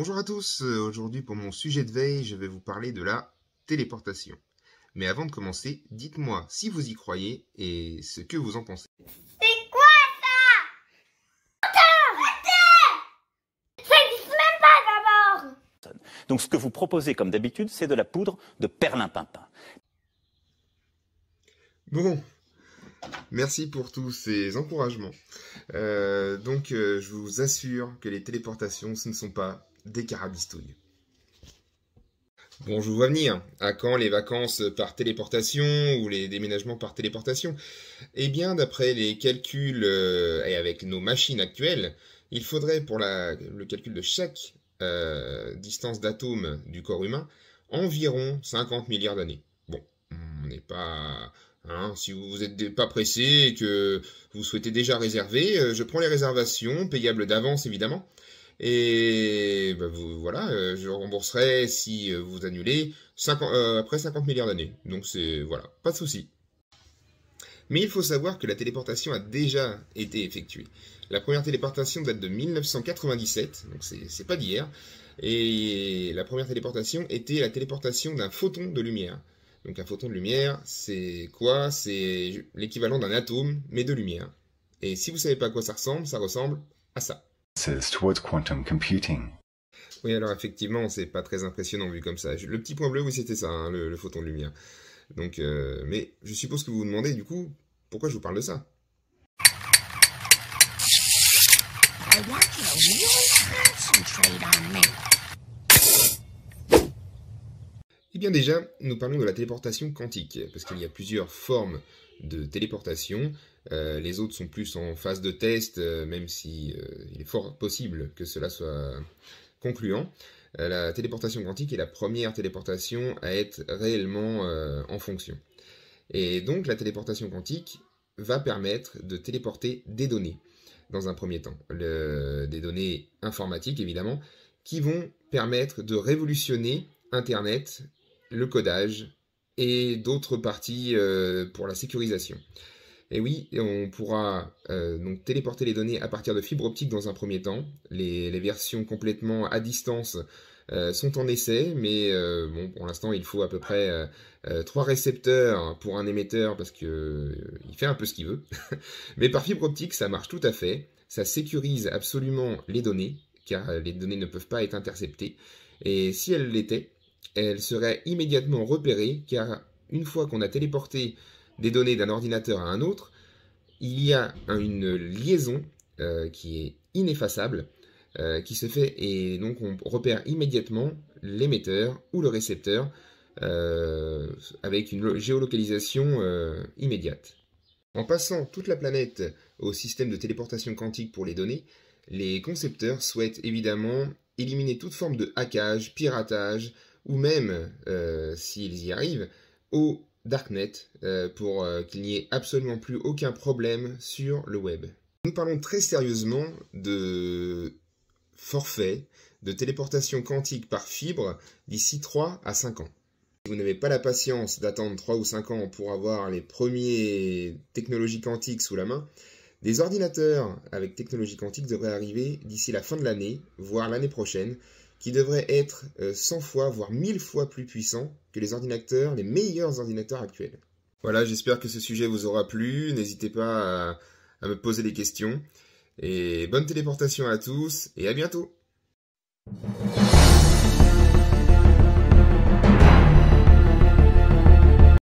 Bonjour à tous, aujourd'hui pour mon sujet de veille, je vais vous parler de la téléportation. Mais avant de commencer, dites-moi si vous y croyez et ce que vous en pensez. C'est quoi ça? Arrêtez! Ça existe même pas d'abord! Donc ce que vous proposez comme d'habitude, c'est de la poudre de perlimpinpin. Bon, merci pour tous ces encouragements. Je vous assure que les téléportations, ce ne sont pas des carabistouilles. Bon, je vous vois venir. À quand les vacances par téléportation ou les déménagements par téléportation? Eh bien, d'après les calculs et avec nos machines actuelles, il faudrait pour le calcul de chaque distance d'atome du corps humain environ 50 milliards d'années. Bon, on n'est pas... Hein, si vous n'êtes pas pressé et que vous souhaitez déjà réserver, je prends les réservations, payables d'avance évidemment. Et bah, voilà, je rembourserai si vous annulez après 50 milliards d'années. Donc c'est voilà, pas de souci. Mais il faut savoir que la téléportation a déjà été effectuée. La première téléportation date de 1997, donc c'est pas d'hier. Et la première téléportation était la téléportation d'un photon de lumière. Donc un photon de lumière, c'est quoi? C'est l'équivalent d'un atome, mais de lumière. Et si vous savez pas à quoi ça ressemble à ça. Towards quantum computing. Oui, alors effectivement, c'est pas très impressionnant vu comme ça. Le petit point bleu, oui, c'était ça, hein, le photon de lumière. Donc, mais je suppose que vous vous demandez, du coup, pourquoi je vous parle de ça? Eh bien déjà, nous parlons de la téléportation quantique, parce qu'il y a plusieurs formes de téléportation. Les autres sont plus en phase de test, même si il est fort possible que cela soit concluant. La téléportation quantique est la première téléportation à être réellement en fonction. Et donc la téléportation quantique va permettre de téléporter des données, dans un premier temps. Des données informatiques, évidemment, qui vont permettre de révolutionner Internet, le codage et d'autres parties pour la sécurisation. Et oui, on pourra donc téléporter les données à partir de fibres optiques dans un premier temps. Les versions complètement à distance sont en essai, mais bon, pour l'instant, il faut à peu près 3 récepteurs pour un émetteur parce que il fait un peu ce qu'il veut. Mais par fibre optique, ça marche tout à fait. Ça sécurise absolument les données, car les données ne peuvent pas être interceptées. Et si elles l'étaient, elles seraient immédiatement repérées, car une fois qu'on a téléporté des données d'un ordinateur à un autre, il y a une liaison qui est ineffaçable, qui se fait, et donc on repère immédiatement l'émetteur ou le récepteur avec une géolocalisation immédiate. En passant toute la planète au système de téléportation quantique pour les données, les concepteurs souhaitent évidemment éliminer toute forme de hackage, piratage, ou même, s'ils y arrivent, au Darknet, pour qu'il n'y ait absolument plus aucun problème sur le web. Nous parlons très sérieusement de forfait de téléportation quantique par fibre d'ici 3 à 5 ans. Si vous n'avez pas la patience d'attendre 3 ou 5 ans pour avoir les premières technologies quantiques sous la main, des ordinateurs avec technologie quantique devraient arriver d'ici la fin de l'année, voire l'année prochaine, qui devraient être 100 fois, voire 1000 fois plus puissants que les meilleurs ordinateurs actuels. Voilà, j'espère que ce sujet vous aura plu. N'hésitez pas à me poser des questions. Et bonne téléportation à tous, et à bientôt!